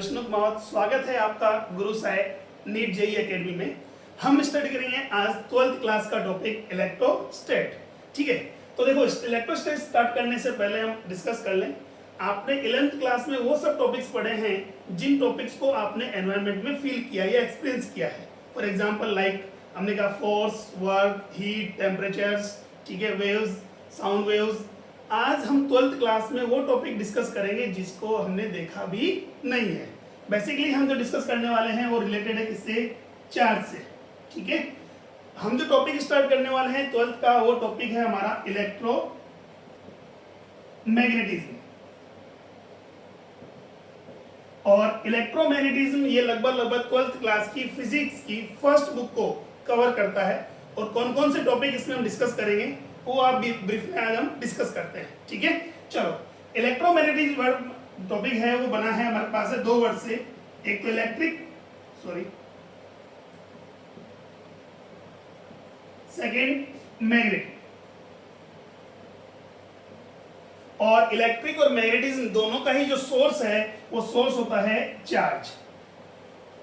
विष्णु कुमार, स्वागत है आपका गुरु साई नीट जेई एकेडमी में। हम स्टडी करेंगे आज 12th क्लास का टॉपिक इलेक्ट्रोस्टैट। ठीक है, तो देखो इलेक्ट्रोस्टैट स्टार्ट करने से पहले हम डिस्कस कर लें। आपने 11th क्लास में वो सब टॉपिक्स पढ़े हैं जिन टॉपिक्स को आपने एनवायरनमेंट में फील किया या एक्सपीरियंस किया है। फॉर एग्जाम्पल लाइक हमने कहा फोर्स, वर्क, हीट, टेम्परेचर्स, ठीक है, वेव्स, साउंड वेव्स। आज हम 12th क्लास में वो टॉपिक डिस्कस करेंगे जिसको हमने देखा भी नहीं है। बेसिकली हम जो डिस्कस करने वाले हैं वो रिलेटेड है किससे? चार्ज से। ठीक है, हम जो टॉपिक स्टार्ट करने वाले हैं 12th का वो टॉपिक है हमारा इलेक्ट्रोमैग्नेटिज्म। और इलेक्ट्रोमैग्नेटिज्म ये लगभग 12th क्लास की फिजिक्स की फर्स्ट बुक को कवर करता है। और कौन कौन से टॉपिक इसमें हम डिस्कस करेंगे वो आप ब्रीफ में आज हम डिस्कस करते हैं। ठीक है, चलो इलेक्ट्रोमैग्नेटिज्म वर्ड टॉपिक है वो बना है हमारे पास है दो वर्ड से। एक तो सेकेंड मैग्नेट। और इलेक्ट्रिक और मैग्नेटिज्म दोनों का ही जो सोर्स है वो सोर्स होता है चार्ज।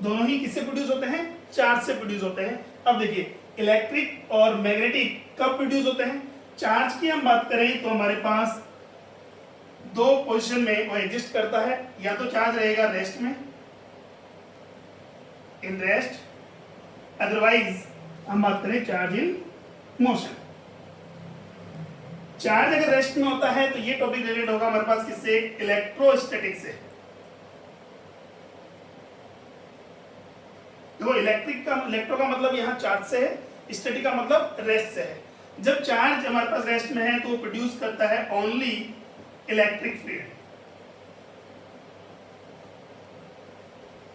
दोनों ही किससे प्रोड्यूस होते हैं? चार्ज से प्रोड्यूस होते हैं। अब देखिए इलेक्ट्रिक और मैग्नेटिक कब प्रोड्यूस होते हैं? चार्ज की हम बात करें तो हमारे पास दो पोजीशन में वो एग्जिस्ट करता है। या तो चार्ज रहेगा रेस्ट में, इन रेस्ट, अदरवाइज हम बात करें चार्ज इन मोशन। चार्ज अगर रेस्ट में होता है तो ये टॉपिक रिलेटेड होगा हमारे पास किससे? इलेक्ट्रोस्टैटिक से। देखो इलेक्ट्रो का मतलब यहाँ चार्ज से है, स्टैटिक का मतलब रेस्ट से है। जब चार्ज हमारे पास रेस्ट में है तो वो प्रोड्यूस करता है ओनली इलेक्ट्रिक फील्ड।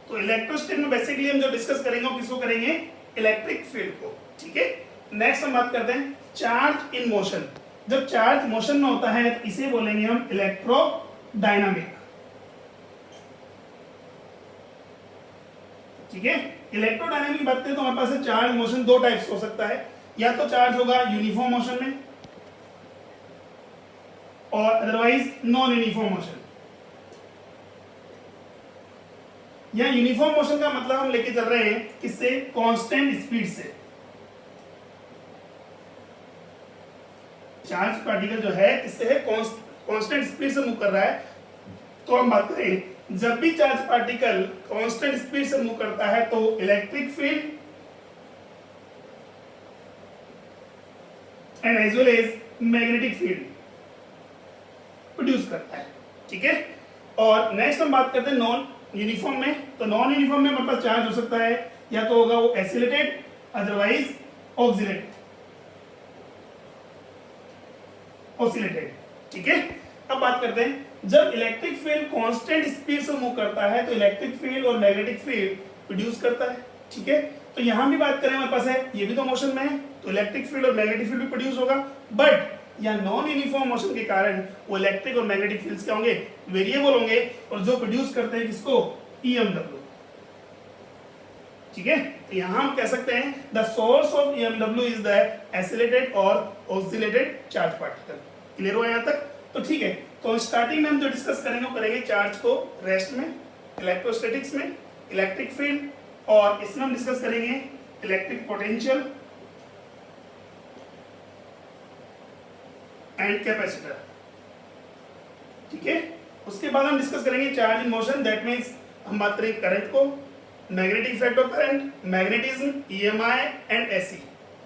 तो इलेक्ट्रोस्टैट में बेसिकली हम जो डिस्कस करेंगे वो किसको करेंगे? इलेक्ट्रिक फील्ड को। ठीक है, नेक्स्ट हम बात करते हैं चार्ज इन मोशन। जब चार्ज मोशन में होता है तो इसे बोलेंगे हम इलेक्ट्रोडायनामिक। ठीक है, इलेक्ट्रोडायनामिक की बात करें तो हमारे पास है चार्ज मोशन दो टाइप्स हो सकता है। या तो चार्ज होगा यूनिफॉर्म मोशन में और अदरवाइज नॉन यूनिफॉर्म मोशन। या यूनिफॉर्म मोशन का मतलब हम लेके चल रहे हैं किससे? कांस्टेंट स्पीड से। चार्ज पार्टिकल जो है किससे है? कांस्टेंट स्पीड से मूव कर रहा है। तो हम बात करें जब भी चार्ज पार्टिकल कांस्टेंट स्पीड से मूव करता है तो electric field and as well as magnetic field produce करता है। ठीक है, और नेक्स्ट हम बात करते हैं नॉन यूनिफॉर्म में। तो नॉन यूनिफॉर्म में हमारे पास चार्ज हो सकता है या तो होगा वो एसिलेटेड, अदरवाइज ऑसिलेटेड। ठीक है, अब बात करते हैं जब इलेक्ट्रिक फील्ड कांस्टेंट स्पीड से मूव करता है तो इलेक्ट्रिक फील्ड और मैग्नेटिक फील्ड प्रोड्यूस करता है। ठीक है, तो यहां भी बात करें हमारे पास है ये भी तो मोशन में है तो इलेक्ट्रिक फील्ड और मैग्नेटिक फील्ड भी प्रोड्यूस होगा। बट या नॉन यूनिफॉर्म मोशन के कारण वो इलेक्ट्रिक और मैग्नेटिक फील्ड्स क्या होंगे? वेरिएबल होंगे। और जो प्रोड्यूस करते हैं किसको? EMW। ठीक है, तो यहां हम कह सकते हैं the source of EMW is the acylated और ऑसिलेटेड चार्ज पार्टिकल। क्लियर हुआ यहां तक? तो ठीक है, तो स्टार्टिंग में हम जो डिस्कस करेंगे वो करेंगे चार्ज को रेस्ट में, इलेक्ट्रोस्टैटिक्स में, इलेक्ट्रिक फील्ड, और इसमें हम डिस्कस करेंगे इलेक्ट्रिक पोटेंशियल एंड कैपेसिटर। ठीक है, उसके बाद हम डिस्कस करेंगे charge in motion. That means हम बात करेंगे करंट को, magnetic effect of current, magnetism, EMI and AC।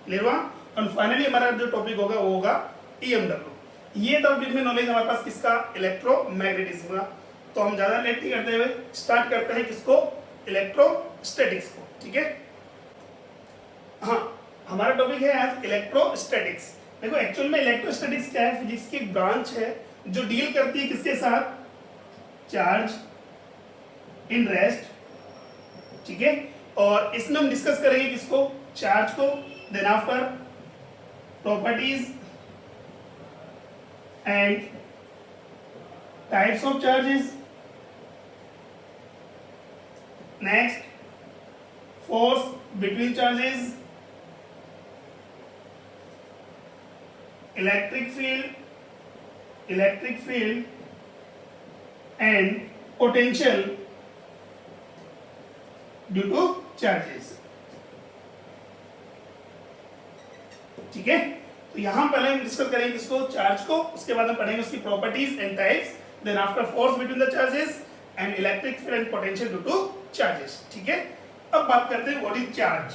Clear हुआ? और फाइनली हमारा जो टॉपिक होगा वो होगा EMW। ये टॉपिक में नॉलेज हमारे पास किसका? इलेक्ट्रोमैग्नेटिज्म का। तो हम ज्यादा लेट नहीं करते हुए स्टार्ट करते हैं किसको? इलेक्ट्रोस्टैटिक्स को। ठीक है, हाँ हमारा टॉपिक है आज इलेक्ट्रोस्टैटिक्स। देखो एक्चुअल में इलेक्ट्रोस्टैटिक्स क्या है? फिजिक्स की ब्रांच है जो डील करती है किसके साथ? Charge in rest. ठीक है, और इसमें हम डिस्कस करेंगे किसको? चार्ज को। Then after properties and types of charges. Next force between charges, electric field and potential due to charges. ठीक है, तो यहां पहले हम डिस्कस करेंगे किसको, चार्ज को, उसके बाद हम पढ़ेंगे उसकी properties and types, then after force between the charges and electric field and potential due to charges. ठीक है, अब बात करते हैं व्हाट इज चार्ज।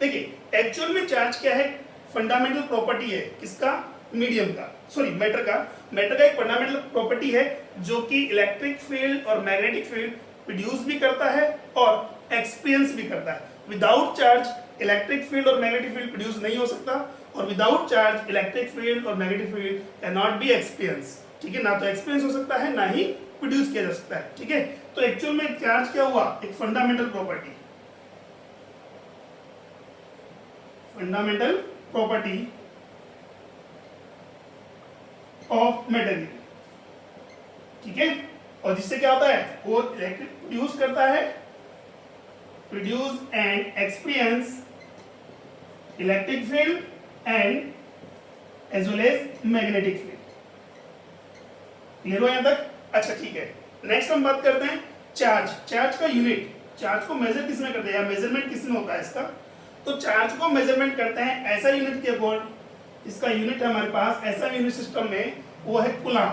देखिए एक्चुअल में चार्ज क्या है, फंडामेंटल प्रॉपर्टी है किसका, मीडियम का, सॉरी मैटर का। मैटर का एक फंडामेंटल प्रॉपर्टी है जो कि इलेक्ट्रिक फील्ड और मैग्नेटिक फील्ड प्रोड्यूस भी करता है और एक्सपीरियंस भी करता है। विदाउट चार्ज इलेक्ट्रिक फील्ड और मैग्नेटिक फील्ड प्रोड्यूस नहीं हो सकता, और विदाउट चार्ज इलेक्ट्रिक फील्ड और magnetic field can not B experience. ठीक है, ना तो एक्सपीरियंस हो सकता है ना ही प्रोड्यूस किया जा सकता है। ठीक है, तो एक्चुअल में चार्ज क्या हुआ, एक fundamental property, fundamental property of material. ठीक है, और जिससे क्या होता है, वो इलेक्ट्रिक प्रोड्यूस करता है, produce and experience electric field and as well as magnetic field. Clear हो यहां तक? अच्छा ठीक है, नेक्स्ट हम बात करते हैं चार्ज। चार्ज का यूनिट, चार्ज को मेजर किस में करते हैं या मेजरमेंट किस में होता है इसका, तो चार्ज को मेजरमेंट करते हैं ऐसा यूनिट के अकॉर्डिंग, इसका यूनिट है हमारे पास ऐसा यूनिट सिस्टम में, वो है कूलम।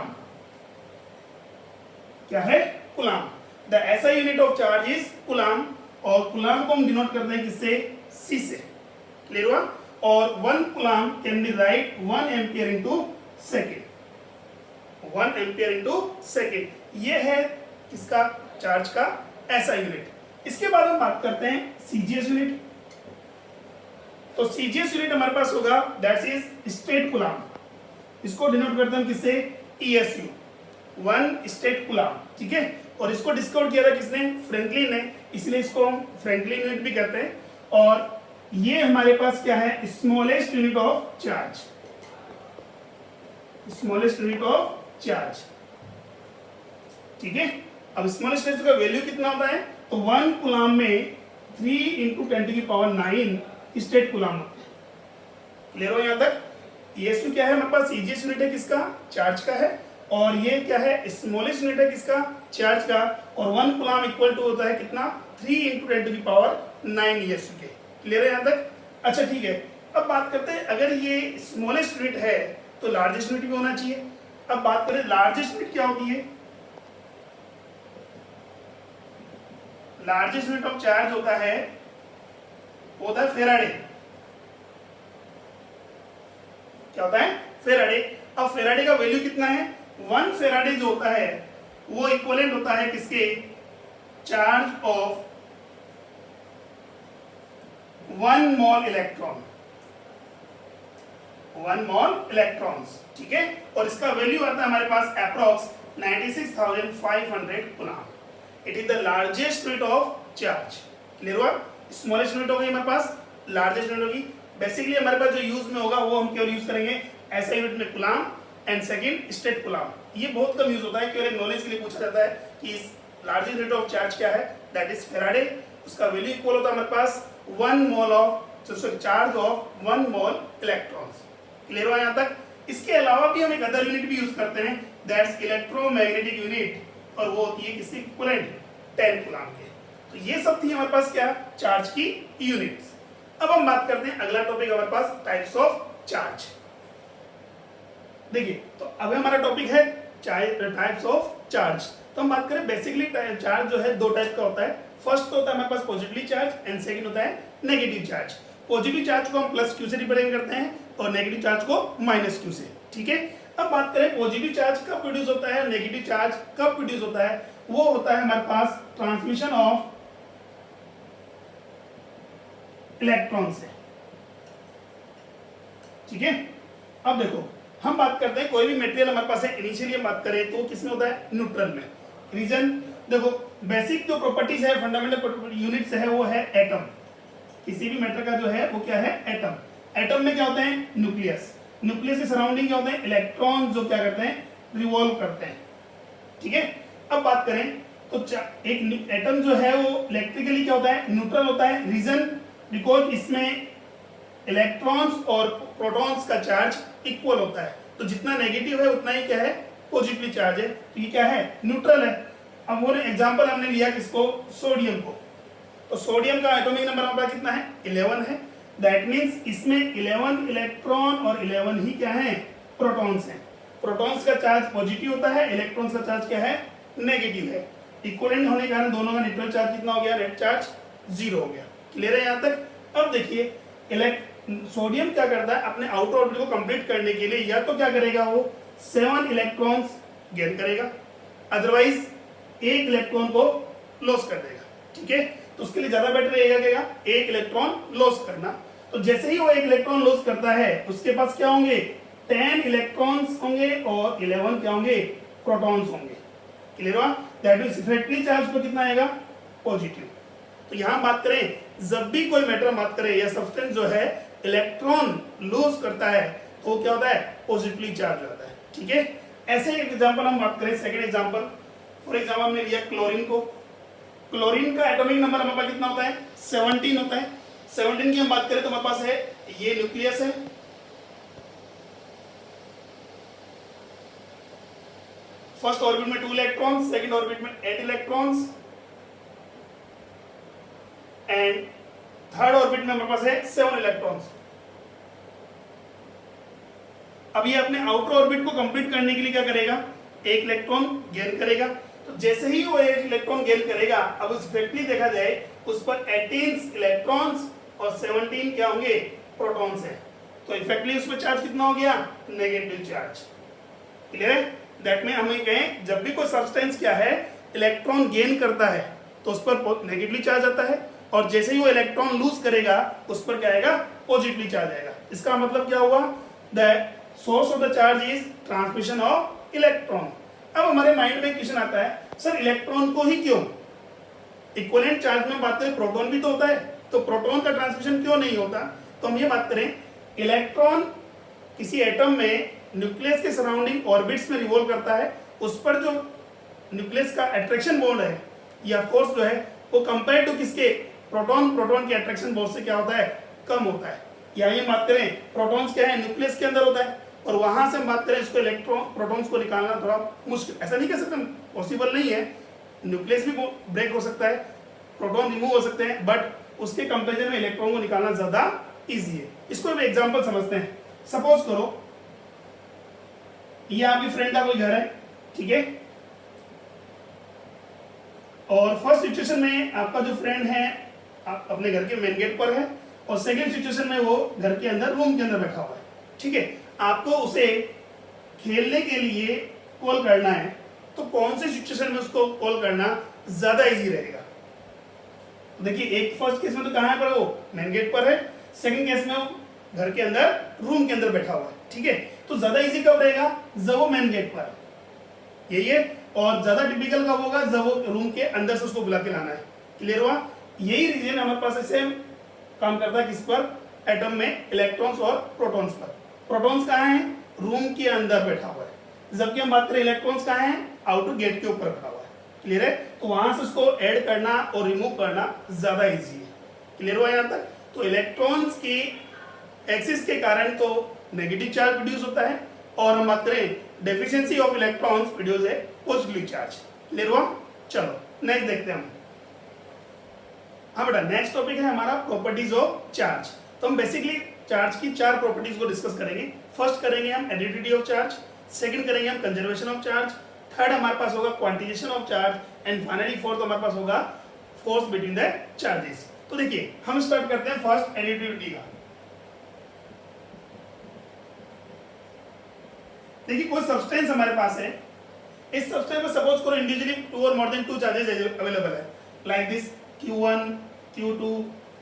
क्या है, कूलम। द ऐसा unit of charge is coulomb, और कूलम को हम डिनोट करते हैं किससे, सी से। क्लियर हुआ? और 1 coulomb can be right 1 ampere into second, 1 ampere into second. ये है किसका, चार्ज का ऐसा यूनिट। इसके बाद हम बात करते हैं सीजीएस यूनिट। तो सीजीएस यूनिट हमारे पास होगा दैट इज स्टेट कूलम, इसको डिनोट करते हैं किससे, ESU, 1 स्टेट कूलम। ठीक है, और इसको डिस्कवर किया था किसने, फ्रैंकलिन ने, इसलिए इसको हम फ्रैंकलिन यूनिट भी कहते हैं। और ये हमारे पास क्या है, smallest unit of charge, smallest unit of charge. ठीक है, अब स्मॉलेस्ट यूनिट का वैल्यू कितना होता है, तो 1 कूलम में 3 × 10⁹ स्टेट कूलम होते हैं। क्लियर हो यहां तक? ESU क्या है हमारे पास, सीजीएस यूनिट है किसका, चार्ज का है, और ये क्या है, स्मॉलेस्ट यूनिट है किसका, चार्ज का, और 1 कूलम इक्वल टू होता है कितना, 3 × 10⁹ ESU के। क्लियर है यहां तक? अच्छा ठीक है, अब बात करते हैं अगर ये स्मॉलेस्ट यूनिट है तो लार्जेस्ट यूनिट भी होना चाहिए। अब बात करें लार्जेस्ट यूनिट क्या होती है, लार्जेस्ट यूनिट ऑफ चार्ज होता है, वो होता है फेराडे। क्या होता है, फेराडे। अब फेराडे का वैल्यू कितना है, 1 फेराडे जो होता है वो इक्विवेलेंट होता है किसके, charge of 1 mole electron, 1 mole electrons. ठीक है, और इसका वैल्यू आता है हमारे पास approx 96,500 coulomb. It is the largest unit of charge. Clear हुआ? स्मॉलेस्ट यूनिट होगी हमारे पास, लार्जेस्ट यूनिट होगी। बेसिकली हमारे पास जो यूज में होगा वो हम केवल यूज करेंगे ऐसा यूनिट में coulomb and second state coulomb. ये बहुत कम यूज होता है, केवल एक नॉलेज के लिए पूछा जाता है कि इस लार्जेस्ट यूनिट ऑफ चार्ज क्या है, दैट इज फेराडे। उसका वैल्यू इक्वल होता है हमारे पास 1 mole of charge of 1 mole electrons. Clear हुआ यहाँ तक? इसके अलावा भी हम एक अदर यूनिट भी यूज करते हैं, दैट्स इलेक्ट्रोमैग्नेटिक यूनिट, और वो होती है किसकी इक्विवेलेंट 10 कूलम के। तो ये सब थी हमारे पास क्या, चार्ज की यूनिट्स। अब हम बात करते हैं अगला टॉपिक हमारे पास टाइप्स ऑफ चार्ज। देखिए, तो अब हमारा टॉपिक है टाइप्स ऑफ चार्ज। तो हम बात करें बेसिकली चार्ज जो है 2 टाइप का होता है। फर्स्ट होता है हमारे पास पॉजिटिव चार्ज एंड सेकंड होता है नेगेटिव चार्ज। पॉजिटिव चार्ज को हम +Q से रिप्रेजेंट करते हैं और नेगेटिव चार्ज को -Q से। ठीक है, अब बात करें पॉजिटिव चार्ज कब प्रोड्यूस होता है, नेगेटिव चार्ज कब प्रोड्यूस होता है, वो होता है हमारे पास ट्रांसमिशन ऑफ इलेक्ट्रॉन से। ठीक है, अब देखो हम बात करते हैं कोई भी मटेरियल हमारे पास है, इनिशियली हम बात करें तो किसमें होता है, न्यूट्रल में। रीजन देखो, बेसिक जो प्रॉपर्टीज है, फंडामेंटल यूनिट्स है वो है एटम। किसी भी मैटर का जो है वो क्या है, एटम। एटम में क्या होते हैं, न्यूक्लियस। न्यूक्लियस के सराउंडिंग क्या होते हैं, इलेक्ट्रॉन जो क्या करते हैं, रिवॉल्व करते हैं। ठीक है, अब बात करें तो एक एटम जो है वो इलेक्ट्रिकली क्या होता है, न्यूट्रल होता है। रीजन बिकॉज इसमें इलेक्ट्रॉन्स और प्रोटॉन्स का चार्ज इक्वल होता है, तो जितना नेगेटिव है उतना ही क्या है, पॉजिटिव चार्ज है, तो ये क्या है, न्यूट्रल है। अब वो एग्जांपल हमने लिया किसको, सोडियम को। तो सोडियम का एटॉमिक नंबर हमारा कितना है, 11 है। दैट मींस इसमें 11 इलेक्ट्रॉन और 11 ही क्या है, प्रोटॉन्स हैं। प्रोटॉन्स का चार्ज पॉजिटिव होता है, इलेक्ट्रॉन्स का चार्ज क्या है, नेगेटिव है। इक्विवेलेंट होने के कारण दोनों का न्यूट्रल चार्ज कितना हो गया, नेट चार्ज 0 हो गया। क्लियर है यहाँ तक। अब देखिए सोडियम क्या करता है, अपने आउटर ऑर्बिट को कंप्लीट करने के लिए या तो क्या करेगा, वो 7 इलेक्ट्रॉन्स गेन करेगा, अदरवाइज 1 इलेक्ट्रॉन को लॉस कर देगा। ठीक है, तो उसके लिए ज्यादा बेटर रहेगा क्या, 1 इलेक्ट्रॉन लॉस करना। तो जैसे ही वो 1 इलेक्ट्रॉन लॉस करता है, उसके पास क्या होंगे, 10 इलेक्ट्रॉन्स होंगे और 11 क्या होंगे, प्रोटॉन्स होंगे। क्लियर हुआ। दैट मींस इफेक्टिव चार्ज पर कितना आएगा, पॉजिटिव। तो यहां बात करें, जब भी कोई मैटर बात करें या सब्सटेंस जो है इलेक्ट्रॉन लूज करता है तो क्या होता है, पॉजिटिवली चार्ज होता है। ठीक है, ऐसे एक एग्जांपल हम बात करें, सेकंड एग्जांपल। फॉर एग्जांपल हमने लिया क्लोरीन को। क्लोरीन का एटॉमिक नंबर हमारे पास कितना होता है, 17 होता है। 17 की हम बात करें तो हमारे पास है ये न्यूक्लियस है, फर्स्ट ऑर्बिट में 2 इलेक्ट्रॉन्स, सेकंड ऑर्बिट में 8 इलेक्ट्रॉन्स एंड थर्ड ऑर्बिट में हमारे पास है 7 इलेक्ट्रॉन्स। अब ये अपने आउटर ऑर्बिट को कंप्लीट करने के लिए क्या करेगा, 1 इलेक्ट्रॉन गेन करेगा। तो जैसे ही वो 1 इलेक्ट्रॉन गेन करेगा, अब उस इफेक्टली देखा जाए उस पर 18 इलेक्ट्रॉन्स और 17 क्या होंगे, प्रोटॉन्स है। तो इफेक्टली उसमें चार्ज कितना हो गया, नेगेटिव चार्ज। क्लियर है। दैट में हमें कहें, जब भी कोई सब्सटेंस क्या है इलेक्ट्रॉन गेन करता है तो उस पर नेगेटिवली चार्ज आता है, और जैसे ही वो इलेक्ट्रॉन लूज करेगा उस पर क्या आएगा, पॉजिटिवली चार्ज आएगा। इसका मतलब क्या हुआ, the source of the charge is transmission of electron. अब हमारे माइंड में क्वेश्चन आता है, सर इलेक्ट्रॉन को ही क्यों, इक्विवेलेंट चार्ज में बात करें प्रोटॉन भी तो होता है, तो प्रोटॉन का ट्रांसमिशन क्यों नहीं होता। तो हम ये बात करें, इलेक्ट्रॉन किसी एटम में न्यूक्लियस के सराउंडिंग ऑर्बिट्स में रिवॉल्व करता है, उस पर जो न्यूक्लियस का अट्रैक्शन बॉन्ड है या फोर्स जो है वो कंपेयर टू किसके, प्रोटॉन के अट्रैक्शन बॉन्ड से क्या होता है, कम होता है। या ये बात करें, प्रोटॉन्स क्या है, न्यूक्लियस के अंदर होता है, और वहां से हम बात करें इसको इलेक्ट्रॉन प्रोटॉन्स को निकालना थोड़ा मुश्किल, ऐसा नहीं कह सकते, पॉसिबल नहीं है। न्यूक्लियस भी ब्रेक हो सकता है, प्रोटॉन रिमूव हो सकते हैं, बट उसके कंपेरिजन में इलेक्ट्रॉन को निकालना ज्यादा इजी है। इसको एक एग्जांपल समझते हैं। सपोज करो ये आपकी फ्रेंड का कोई घर है, ठीक है, और फर्स्ट सिचुएशन में आपका जो फ्रेंड है आप अपने घर के मेन गेट पर है, और सेकंड सिचुएशन में वो घर के अंदर रूम के अंदर बैठा हुआ है। ठीक है, आपको उसे खेलने के लिए कॉल करना है, तो कौन से सिचुएशन में उसको कॉल करना ज्यादा इजी रहेगा। देखिए, एक फर्स्ट केस में तो कहां पर, वो मेन गेट पर है, सेकंड केस में वो घर के अंदर रूम के अंदर बैठा हुआ है। ठीक है, तो ज्यादा इजी कब रहेगा, जब वो मेन गेट पर यही है, और ज्यादा टिपिकल कब होगा, जब वो रूम के अंदर से उसको बुला के लाना है। क्लियर हुआ। यही रीजन हमारे पास ऐसे काम करता है किस पर, एटम में इलेक्ट्रॉन्स और प्रोटॉन्स पर। प्रोटॉन्स कहाँ है, रूम के अंदर बैठा हुआ है, जबकि हम बात करें इलेक्ट्रॉन्स कहाँ है, आउटर गेट के ऊपर बैठा हुआ है। क्लियर है, तो वहां से उसको ऐड करना और रिमूव करना ज्यादा इजी है। क्लियर हुआ यहाँ तक। तो इलेक्ट्रॉन्स की एक्सिस के कारण तो नेगेटिव चार्ज प्रोड्यूस होता है, और हम बात करें डेफिशिएंसी ऑफ इलेक्ट्रॉन्स प्रोड्यूस है पॉजिटिव चार्ज। क्लियर हुआ। चलो नेक्स्ट देखते हैं हम। हाँ बेटा, नेक्स्ट टॉपिक है हमारा प्रॉपर्टीज ऑफ चार्ज। तो हम बेसिकली चार्ज की 4 प्रॉपर्टीज को डिस्कस करेंगे। फर्स्ट करेंगे हम एडिडिटी ऑफ चार्ज, सेकंड करेंगे हम कंजर्वेशन ऑफ चार्ज, थर्ड हमारे पास होगा quantisation of charge, and finally fourth हमारे पास होगा फोर्स बिटवीन द चार्जेस। तो देखिए, हम स्टार्ट करते हैं फर्स्ट एडिडिटी का। देखिए, कोई सब्सटेंस हमारे पास है, इस सब्सटेंस में सपोज करो इंडिविजुअली 2 और मोर देन 2 चार्जेस अवेलेबल है, like this Q1, Q2,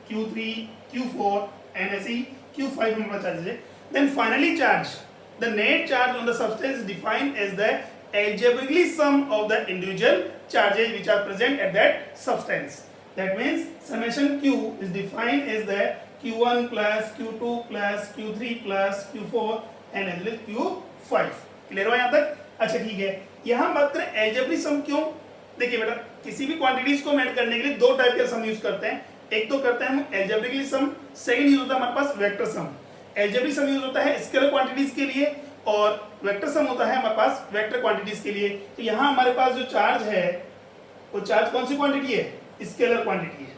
Q3, Q4 and ऐसे ही Q5 हमारा चार्जेस है। Then finally charge, the net charge on the substance is defined as the algebraically sum of the individual charges which are present at that substance. That means summation Q is defined as the Q1 plus Q2 plus Q3 plus Q4 and as well as Q5. Clear हुआ यहाँ तक। अच्छा ठीक है, यहाँ बात करें algebraic sum क्यों। देखिए बेटा, किसी भी क्वांटिटीज को ऐड करने के लिए 2 टाइप के सम यूज करते हैं। एक तो करते हैं हम एल्जेब्रिकली सम, सेकंड यूज होता है हमारे पास vector sum. Algebraic sum use होता है स्केलर क्वांटिटीज के लिए, और वेक्टर सम होता है हमारे पास वेक्टर क्वांटिटीज के लिए। तो यहाँ हमारे पास जो चार्ज है वो चार्ज कौन सी क्वांटिटी है? स्केलर क्वांटिटी है।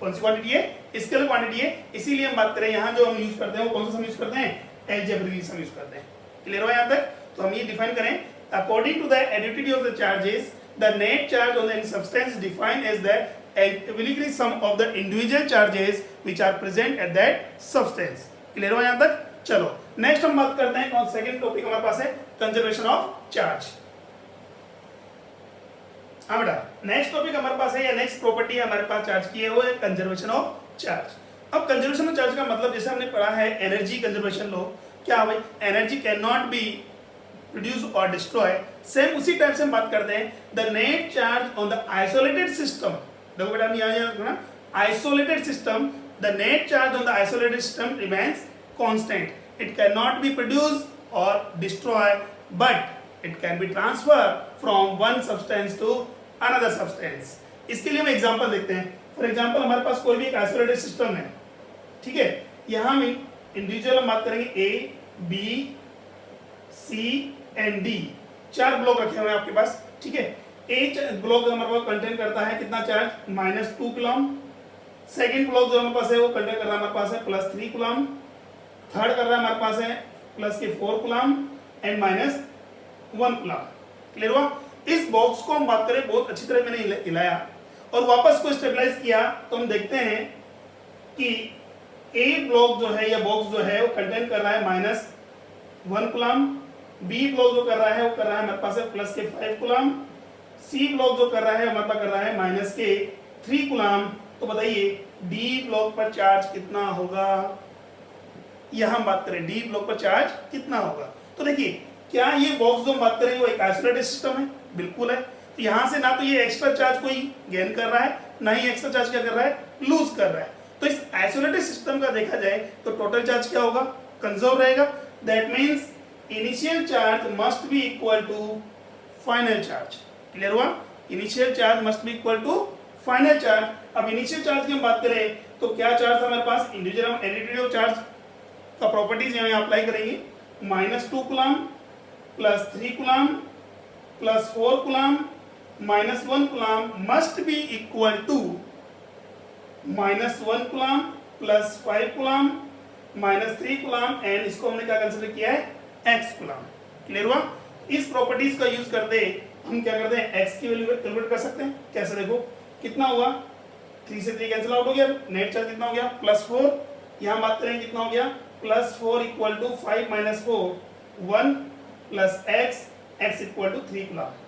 कौन सी क्वांटिटी है? स्केलर क्वांटिटी है। इसीलिए हम बात करें यहाँ जो हम यूज करते हैं वो कौन सा सम यूज करते हैं? अलजेब्रिक सम यूज करते हैं। क्लियर हुआ यहाँ तक? तो हम ये डिफाइन करें, according to the additivity of the charges the net charge on the substance defined as the algebraic sum of the individual charges which are present at that substance. Clear हुआ यहाँ तक? चलो नेक्स्ट हम बात करते हैं कौन सेकंड टॉपिक हमारे पास है कंजर्वेशन ऑफ चार्ज। हाँ बेटा, नेक्स्ट टॉपिक हमारे पास है या नेक्स्ट प्रॉपर्टी हमारे पास चार्ज की है वो है कंजर्वेशन ऑफ चार्ज। अब कंजर्वेशन ऑफ चार्ज का मतलब जैसे हमने पढ़ा है एनर्जी कंजर्वेशन लॉ, क्या भाई energy can not be produce और डिस्ट्रॉय, सेम उसी टाइप से हम बात करते हैं the net charge on the isolated system. देखो बेटा यहाँ रखना, isolated system, the net charge on the isolated system remains constant, it can not be produce और destroy but it can be transfer from one substance to another substance. इसके लिए हम example देखते हैं। फॉर एग्जांपल हमारे पास कोई भी एक आइसोलेटेड सिस्टम है, ठीक है, यहाँ हम इंडिविजुअल हम बात करेंगे A B C and D, 4 block रखे हुए हैं आपके पास, ठीक है। ए ब्लॉक हमारे पास कंटेन करता है कितना चार्ज? -2 कूलम। सेकेंड ब्लॉक जो हमारे पास है वो कंटेन कर रहा है हमारे पास है +3 कूलम। थर्ड कर रहा है हमारे पास है +4 कूलम एंड -1 कूलम। क्लियर हुआ? इस बॉक्स को हम बात करें बहुत अच्छी तरह मैंने हिलाया और वापस को स्टेबलाइज किया तो हम देखते हैं कि ए ब्लॉक जो है या बॉक्स जो है वो कंटेन कर रहा है -1 कूलम, बी ब्लॉक जो कर रहा है वो कर रहा है हमारे पास है +5 कूलम, सी ब्लॉक जो कर रहा है हमारे पास कर रहा है -3 कूलम। तो बताइए डी ब्लॉक पर चार्ज कितना होगा? यहां हम बात करें डी ब्लॉक पर चार्ज कितना होगा। तो देखिए क्या ये बॉक्स जो हम बात करें वो एक आइसोलेटेड सिस्टम है? बिल्कुल है। तो यहां से ना तो ये एक्स्ट्रा चार्ज कोई गेन कर रहा है, ना ही एक्स्ट्रा चार्ज क्या कर रहा है? लूज कर रहा है। तो इस आइसोलेटेड सिस्टम का देखा जाए तो टोटल चार्ज क्या होगा? कंजर्व रहेगा। That means initial charge must be equal to final charge. Clear हुआ? Initial charge must be equal to final charge. अब इनिशियल चार्ज की हम बात करें तो क्या चार्ज हमारे पास? इंडिविजुअल एडिटिव चार्ज का प्रॉपर्टीज यहाँ अप्लाई करेंगे। -2 coulomb +3 coulomb +4 coulomb -1 coulomb must be equal to -1 coulomb +5 coulomb -3 coulomb and इसको हमने क्या कंसिडर किया है? x coulomb. क्लियर हुआ? इस प्रॉपर्टीज का यूज करते हम क्या करते हैं? x की वैल्यू कैलकुलेट कर सकते हैं। कैसे? देखो कितना हुआ? 3 से 3 कैंसिल आउट हो गया। नेट चार्ज कितना हो गया? +4। यहाँ बात करें कितना हो गया? +4 equal to 5 - 4 1 plus x equal to 3 coulomb.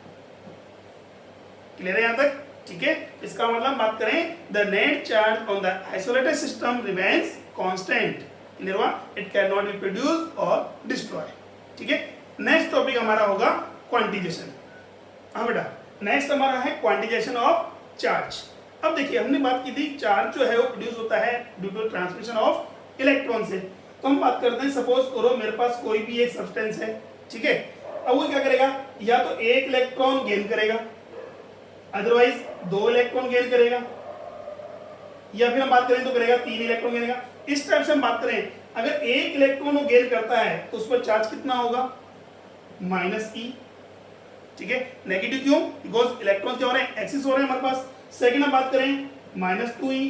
Clear है यहाँ तक? ठीक है। इसका मतलब बात करें the net charge on the isolated system remains constant. Clear हुआ? It can not be produce और डिस्ट्रॉय। ठीक है। नेक्स्ट टॉपिक हमारा होगा क्वांटिजेशन। हाँ बेटा, नेक्स्ट हमारा है क्वांटिजेशन ऑफ चार्ज। अब देखिए हमने बात की थी चार्ज जो है वो प्रोड्यूस होता है due to transmission of electron से। तो हम बात करते हैं सपोज करो मेरे पास कोई भी एक सब्सटेंस है, ठीक है। अब वो क्या करेगा? या तो 1 इलेक्ट्रॉन गेन करेगा, अदरवाइज 2 इलेक्ट्रॉन गेन करेगा, या फिर हम बात करें तो करेगा 3 इलेक्ट्रॉन गेन करेगा। इस टाइप से हम बात करें अगर 1 इलेक्ट्रॉन वो गेन करता है तो उस पर चार्ज कितना होगा? -e। ठीक है। नेगेटिव क्यों? बिकॉज इलेक्ट्रॉन क्या हो रहे हैं? एक्सिस हो रहे हैं हमारे पास। सेकंड हम बात करें -2e।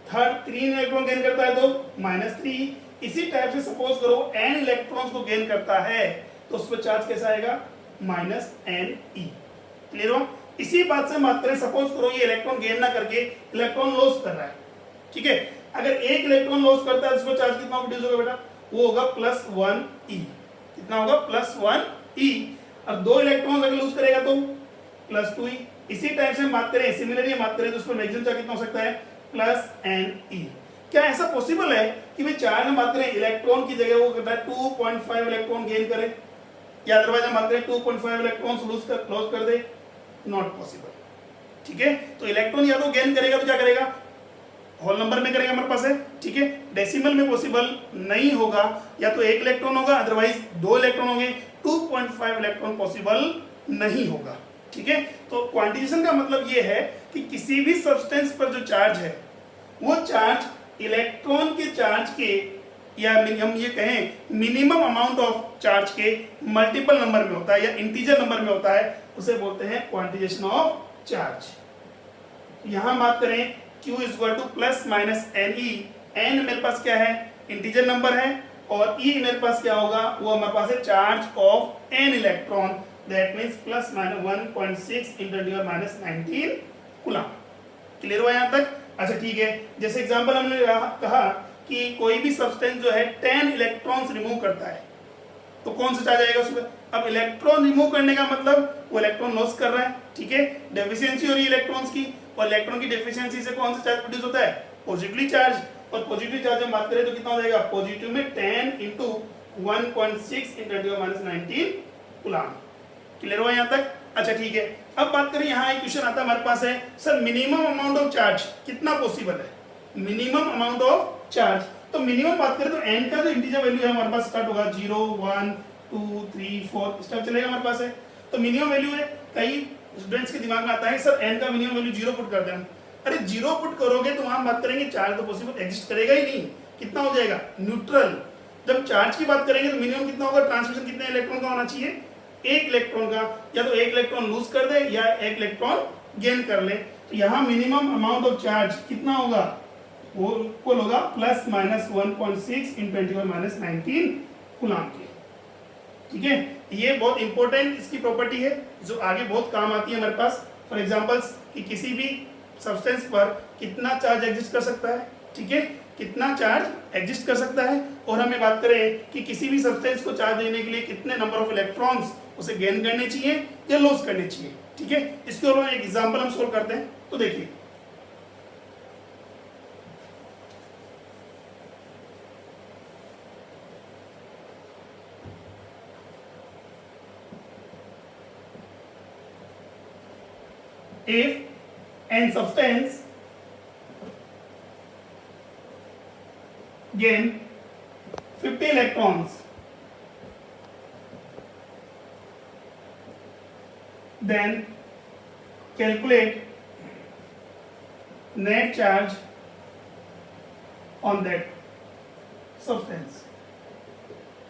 थर्ड 3 इलेक्ट्रॉन गेन करता है तो -3e। इसी टाइप से सपोज करो n इलेक्ट्रॉन्स को गेन करता है तो उस पर चार्ज कैसा आएगा? -ne। क्लियर हुआ? इसी बात से हम बात करें सपोज करो ये इलेक्ट्रॉन गेन ना करके इलेक्ट्रॉन लॉस कर रहा है, ठीक है। अगर 1 इलेक्ट्रॉन लॉस करता है तो उस पर चार्ज कितना प्रोड्यूस होगा बेटा? वो होगा +1e। कितना होगा? +1e। अब 2 इलेक्ट्रॉन अगर लूज करेगा तो +2e। इसी टाइप से हम बात करें सिमिलरली हम बात करें तो उस पर मैक्सिमम चार्ज कितना हो सकता है? +ne। क्या ऐसा पॉसिबल है कि भाई चार्ज हम बात करें इलेक्ट्रॉन की जगह वो करता है 2.5 इलेक्ट्रॉन गेन करे, या अदरवाइज हम बात करें 2.5 इलेक्ट्रॉन लॉस कर दे? Not possible. ठीक है। तो इलेक्ट्रॉन या तो गेन करेगा तो क्या करेगा? होल नंबर में करेगा हमारे पास है, ठीक है। डेसिमल में पॉसिबल नहीं होगा, या तो 1 इलेक्ट्रॉन होगा अदरवाइज 2 इलेक्ट्रॉन होंगे। 2.5 इलेक्ट्रॉन पॉसिबल नहीं होगा, ठीक है। तो क्वांटिजेशन का मतलब ये है कि किसी भी सब्सटेंस पर जो चार्ज है वो चार्ज इलेक्ट्रॉन के चार्ज के, या हम ये कहें मिनिमम अमाउंट ऑफ चार्ज के मल्टीपल नंबर में होता है या इंटीजर नंबर में होता है, उसे बोलते हैं क्वांटिजेशन ऑफ चार्ज। यहां बात करें Q equal to plus minus n e, n मेरे पास क्या है, इंटीजर नंबर है, और ई मेरे पास क्या होगा, वो हमारे पास है charge of an electron, that means plus minus 1.6 into 10 minus 19 coulomb. Clear हुआ यहाँ तक? अच्छा ठीक है, जैसे एग्जांपल हमने कहा कि कोई भी सब्सटेंस जो है 10 इलेक्ट्रॉन्स रिमूव करता है, तो कौन सा चार्ज आएगा उसमें? अब इलेक्ट्रॉन रिमूव करने का मतलब वो इलेक्ट्रॉन लॉस कर रहा है, ठीक है, डेफिशिएंसी हो रही है इलेक्ट्रॉन्स की, और इलेक्ट्रॉन की डेफिशिएंसी से कौन सा चार्ज प्रोड्यूस होता है? Positively charge. और पॉजिटिव चार्ज हम बात करें तो कितना हो जाएगा? पॉजिटिव में 10 into 1.6 into 10 minus 19 coulomb. Clear हुआ यहाँ तक? अच्छा ठीक है, अब बात करें, यहाँ एक क्वेश्चन आता है हमारे पास है, sir minimum amount of charge कितना पॉसिबल है? मिनिमम अमाउंट ऑफ चार्ज, तो मिनिमम बात करें तो एन का जो इंटीजर वैल्यू है हमारे पास स्टार्ट होगा 0 1 2 3 4 इस टाइप चलेगा हमारे पास है, तो मिनिमम वैल्यू है। कई स्टूडेंट्स के दिमाग में आता है सर एन का मिनिमम वैल्यू 0 पुट कर दें, अरे 0 पुट करोगे तो वहां बात करेंगे चार्ज तो पॉसिबल एग्जिस्ट करेगा ही नहीं, कितना हो जाएगा? न्यूट्रल। जब चार्ज की बात करेंगे तो मिनिमम कितना होगा? ट्रांसमिशन कितने इलेक्ट्रॉन का होना चाहिए? एक इलेक्ट्रॉन का, या तो एक इलेक्ट्रॉन लूज कर दे या एक इलेक्ट्रॉन गेन कर ले, तो यहाँ मिनिमम अमाउंट ऑफ चार्ज कितना होगा? वो इक्वल होगा plus minus 1.6 in 10 minus 19 coulomb के। ठीक है, ये बहुत इंपॉर्टेंट इसकी प्रॉपर्टी है जो आगे बहुत काम आती है हमारे पास। फॉर एग्जांपल्स कि किसी भी सब्सटेंस पर कितना चार्ज एग्जिस्ट कर सकता है, ठीक है, कितना चार्ज एग्जिस्ट कर सकता है, और हमें बात करें कि किसी भी सब्सटेंस को चार्ज देने के लिए कितने नंबर ऑफ इलेक्ट्रॉन्स उसे गेन करने चाहिए या लॉस करने चाहिए। ठीक है, इसके ऊपर एक एग्जांपल हम सोल्व करते हैं, तो देखिए if n substance gain 50 electrons, then calculate net charge on that substance।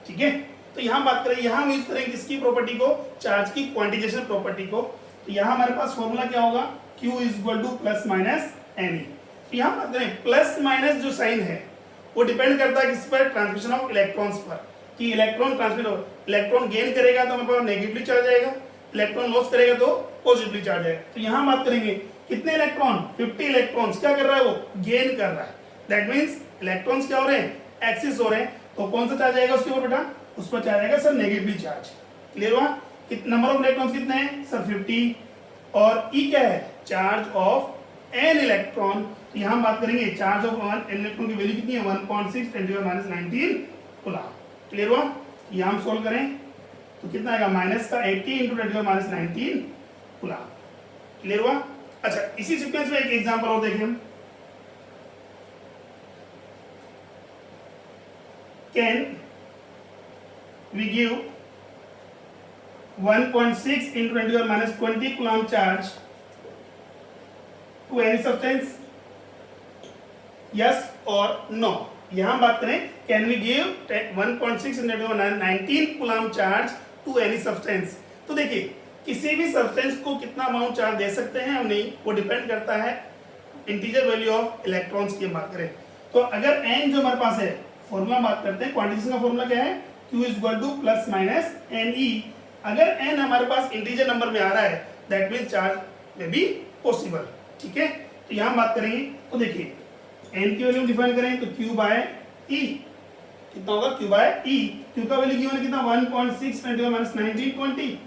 ठीक है, तो यहां बात करें, यहां हम यूज करेंगे किसकी प्रॉपर्टी को? चार्ज की क्वांटिजेशन प्रॉपर्टी को। तो यहां हमारे पास फॉर्मूला क्या होगा? Q is equal to plus minus n. तो यहां बात करें प्लस माइनस जो साइन है वो डिपेंड करता है किस पर? ट्रांसमिशन ऑफ इलेक्ट्रॉन्स पर, कि इलेक्ट्रॉन ट्रांसमिट हो, इलेक्ट्रॉन गेन करेगा तो हमारे पास नेगेटिवली चार्ज आएगा, इलेक्ट्रॉन लॉस करेगा तो पॉजिटिवली चार्ज आएगा। तो यहां बात करेंगे कितने इलेक्ट्रॉन? 50 इलेक्ट्रॉन्स क्या कर रहा है? वो गेन कर रहा है, दैट मींस इलेक्ट्रॉन्स क्या हो रहे हैं? एक्सिस हो रहे हैं, तो कौन सा चार्ज आएगा उसके ऊपर बेटा? उस पर चार्ज आएगा सर नेगेटिवली चार्ज। क्लियर हुआ? कितने नंबर ऑफ इलेक्ट्रॉन्स कितने हैं सर? 50, और ई क्या है? Charge of an electron. तो यहां बात करेंगे चार्ज ऑफ एन इलेक्ट्रॉन की वैल्यू कितनी है? 1.6 10 माइनस 19 कूलम। क्लियर हुआ? यहां हम सोल्व करें तो कितना आएगा? माइनस का 80 इंटू 10 माइनस 19 कूलम। क्लियर हुआ? अच्छा, इसी सीक्वेंस में एक एग्जांपल और देखें हम। Can we give 1.6 into 10 minus 20 coulomb charge to any substance? Yes or no? यहां बात करें can we give 1.6 into 10 minus 19 coulomb charge to any substance? तो देखिए किसी भी सब्सटेंस को कितना अमाउंट चार्ज दे सकते हैं हम नहीं, वो डिपेंड करता है इंटीजर वैल्यू ऑफ इलेक्ट्रॉन्स की बात करें। तो अगर n जो हमारे पास है, फॉर्मूला बात करते हैं, क्वांटिटेशन का फॉर्मूला क्या है? Q is equal to plus minus n e. अगर n हमारे पास इंटीजर नंबर में आ रहा है दैट मींस चार्ज में बी पॉसिबल। ठीक है, तो यहां बात करेंगे तो देखिए n की वैल्यू डिफाइन करें तो q बाय e कितना होगा? q by e। q का वैल्यू गिवन है कितना? 1.6 10 माइनस 19 20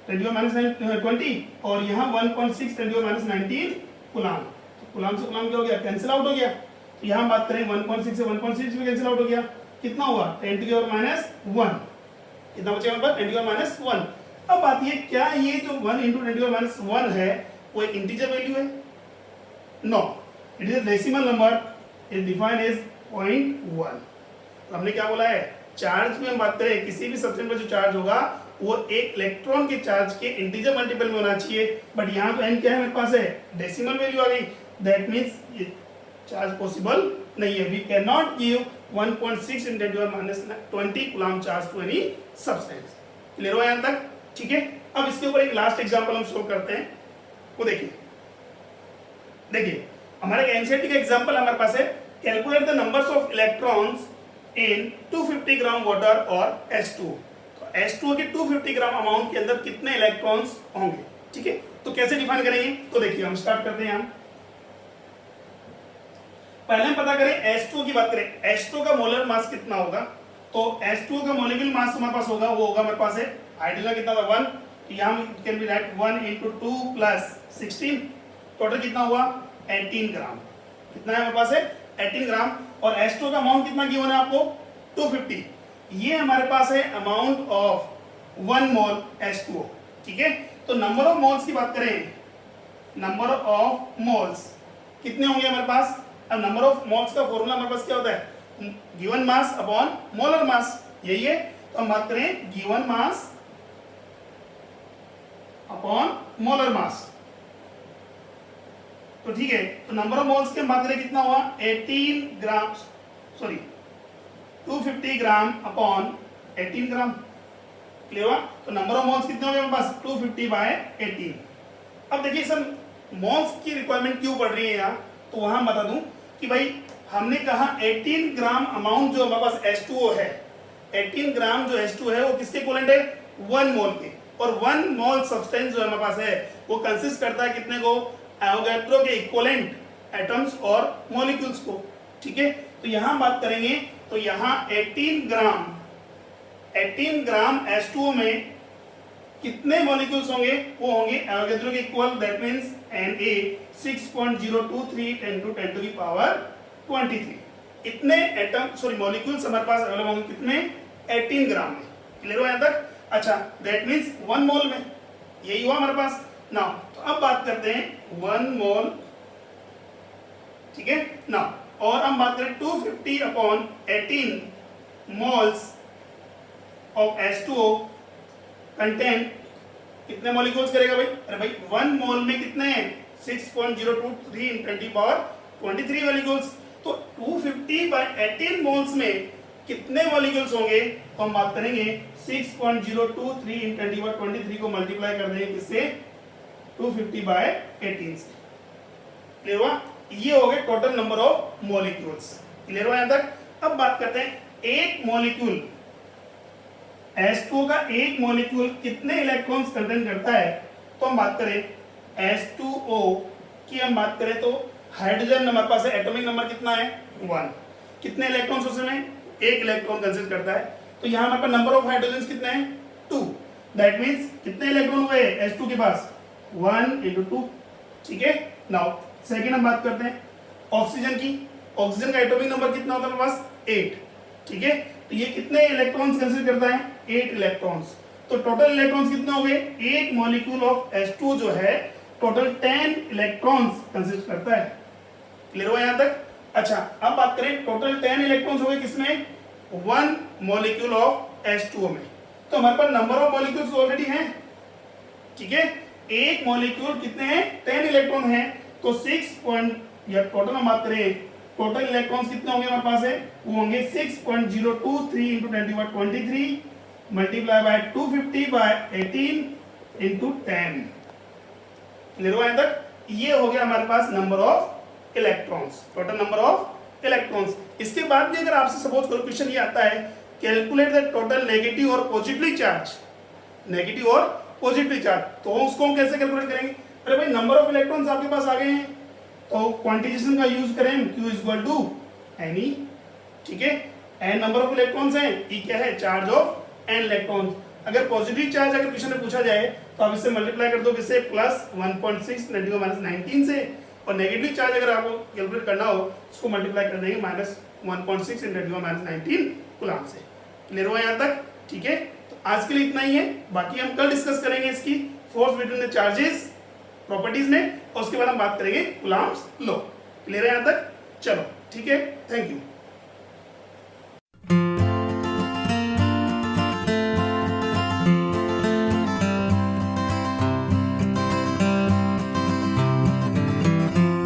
10 माइनस 20, और यहां 1.6 10 माइनस 19 कूलम। तो कूलम से कूलम क्या हो गया? कैंसिल आउट हो गया। तो यहां बात करें 1.6 से 1.6 भी कैंसिल आउट हो गया, कितना हुआ? 10 माइनस 1, कितना बचेगा हमारे पास? 10 माइनस 1। अब बात ये क्या ये जो 1 इंटू 10 माइनस 1 है वो एक इंटीजर वैल्यू है? No, it is a decimal number, is defined as 0.1। तो हमने क्या बोला है? चार्ज में हम बात करें किसी भी सब्सटेंस पर जो चार्ज होगा वो एक इलेक्ट्रॉन के चार्ज के इंटीजर मल्टीपल में होना चाहिए, बट यहाँ तो n क्या है मेरे पास? है डेसिमल वैल्यू आ गई, दैट मीन्स ये चार्ज पॉसिबल नहीं है। We can not give 1.6 in 10 minus 20 coulomb charge to any substance. Clear हुआ यहाँ तक? ठीक है, अब इसके ऊपर एक लास्ट एग्जांपल हम सोल्व करते हैं। वो देखिए हमारे एनसीईआरटी का एग्जांपल हमारे पास है, calculate the numbers of electrons in 250 gram water और H2O। तो H2O के 250 ग्राम अमाउंट के अंदर कितने इलेक्ट्रॉन्स होंगे, ठीक है। तो कैसे डिफाइन करेंगे, तो देखिए हम स्टार्ट करते हैं। हम पहले हम पता करें H2O की बात करें, H2O का मोलर मास कितना होगा। तो H2O का मॉलिक्यूल मास हमारे पास होगा, वो होगा हमारे पास है हाइड्रोजन कितना था 1, तो यहाँ कैन बी राइट 1 × 2 + 16, टोटल कितना हुआ 18 ग्राम। कितना है हमारे पास है 18 ग्राम। और H2O का अमाउंट कितना गिवन है आपको 250। ये हमारे पास है अमाउंट ऑफ 1 मोल H2O, ठीक है। तो नंबर ऑफ मोल्स की बात करें, नंबर ऑफ मोल्स कितने होंगे हमारे पास। अब नंबर ऑफ मोल्स का फॉर्मूला हमारे पास क्या होता है, given mass upon molar mass, यही है। तो हम बात करें given mass upon molar mass, तो ठीक है। तो नंबर ऑफ मोल्स की हम बात करें कितना हुआ 18 ग्राम, सॉरी 250 ग्राम अपॉन 18 ग्राम, क्लियर हुआ। तो नंबर ऑफ मोल्स कितने होंगे हमारे पास 250/18। अब देखिए सर मोल्स की रिक्वायरमेंट क्यों पड़ रही है यहाँ, तो वहां बता दूं कि भाई हमने कहा 18 ग्राम अमाउंट जो हमारे पास H2O है, 18 ग्राम जो H2O है वो किसके इक्विवेलेंट है 1 मोल के। और 1 मोल सब्सटेंस जो हमारे पास है वो कंसिस्ट करता है कितने को, एवोगैड्रो के इक्विवेलेंट एटम्स और मॉलिक्यूल्स को, ठीक है। तो यहाँ बात करेंगे तो यहाँ 18 ग्राम H2O में कितने मॉलिक्यूल्स होंगे, वो होंगे एवोगैड्रो के इक्वल, दैट मींस Na 6.023 × 10⁻23। इतने एटम सॉरी मॉलिक्यूल्स हमारे पास अवेलेबल होंगे कितने 18 ग्राम में, क्लियर हो यहाँ तक। अच्छा दैट मींस 1 मोल में, यही हुआ हमारे पास ना। तो अब बात करते हैं 1 मोल, ठीक है ना। और हम बात करें 250/18 मोल्स ऑफ H2O कंटेन कितने मॉलिक्यूल्स करेगा भाई, अरे भाई 1 मोल में कितने हैं 6.023 × 10⁻23 मॉलिक्यूल्स। तो 250/18 मोल्स में कितने मॉलिक्यूल्स होंगे, तो हम बात करेंगे 6.023 × 10⁻23 को मल्टीप्लाई कर देंगे किससे 250/18 से, क्लियर हुआ। ये हो गए total number of molecules, clear हुआ यहाँ तक। अब बात करते हैं एक मॉलिक्यूल H2O का एक मॉलिक्यूल कितने इलेक्ट्रॉन्स कंटेन करता है। तो हम बात करें H2O की, हम बात करें तो हाइड्रोजन हमारे पास है, एटॉमिक नंबर कितना है 1, कितने इलेक्ट्रॉन्स उसमें एक इलेक्ट्रॉन कंसिस्ट करता है। तो यहाँ हमारे पास नंबर ऑफ हाइड्रोजन कितने हैं 2, दैट मींस कितने इलेक्ट्रॉन हुए H2 के पास 1 × 2, ठीक है। नाउ सेकेंड हम बात करते हैं ऑक्सीजन की, ऑक्सीजन का एटॉमिक नंबर कितना होता है हमारे पास 8, ठीक है। तो ये कितने इलेक्ट्रॉन्स कंसिस्ट करता है 8 इलेक्ट्रॉन्स। तो टोटल इलेक्ट्रॉन्स कितने हो गए, एक मॉलिक्यूल ऑफ H2 जो है टोटल 10 इलेक्ट्रॉन्स कंसिस्ट करता है, क्लियर हुआ यहाँ तक। अच्छा अब बात करें टोटल 10 इलेक्ट्रॉन्स हो गए किसमें 1 मॉलिक्यूल ऑफ H2O में। तो हमारे पास नंबर ऑफ मॉलिक्यूल्स ऑलरेडी हैं, ठीक है। एक मॉलिक्यूल कितने हैं 10 इलेक्ट्रॉन हैं, तो 6 या टोटल हम बात करें टोटल इलेक्ट्रॉन्स कितने होंगे हमारे पास है, वो होंगे 6.023 × 10⁻23 मल्टीप्लाई बाय 250/18 × 10, क्लियर हुआ यहाँ तक। ये हो गया हमारे पास number of electrons, total number of electrons. इसके बाद भी अगर आपसे सपोज करो क्वेश्चन ये आता है कैलकुलेट द टोटल नेगेटिव और पॉजिटिवली चार्ज, नेगेटिव और पॉजिटिव चार्ज, तो उसको हम कैसे कैलकुलेट करेंगे। अरे भाई नंबर ऑफ इलेक्ट्रॉन्स आपके पास आ गए हैं, तो क्वांटिजेशन का यूज करें Q = N, ठीक है। N नंबर ऑफ इलेक्ट्रॉन्स हैं, E क्या है चार्ज ऑफ N इलेक्ट्रॉन्स। अगर पॉजिटिव चार्ज अगर क्वेश्चन में पूछा जाए तो आप इससे मल्टीप्लाई कर दो किससे +1.6 × 10⁻19 से, और नेगेटिव चार्ज अगर आपको कैलकुलेट करना हो उसको मल्टीप्लाई कर देंगे -1.6 × 10⁻19 कूलम से, क्लियर हुआ यहाँ तक, ठीक है। तो आज के लिए इतना ही है, बाकी हम कल डिस्कस करेंगे इसकी force between the charges properties में, और उसके बाद हम बात करेंगे कूलम्स लॉ, क्लियर है यहाँ तक। चलो ठीक है, थैंक यू।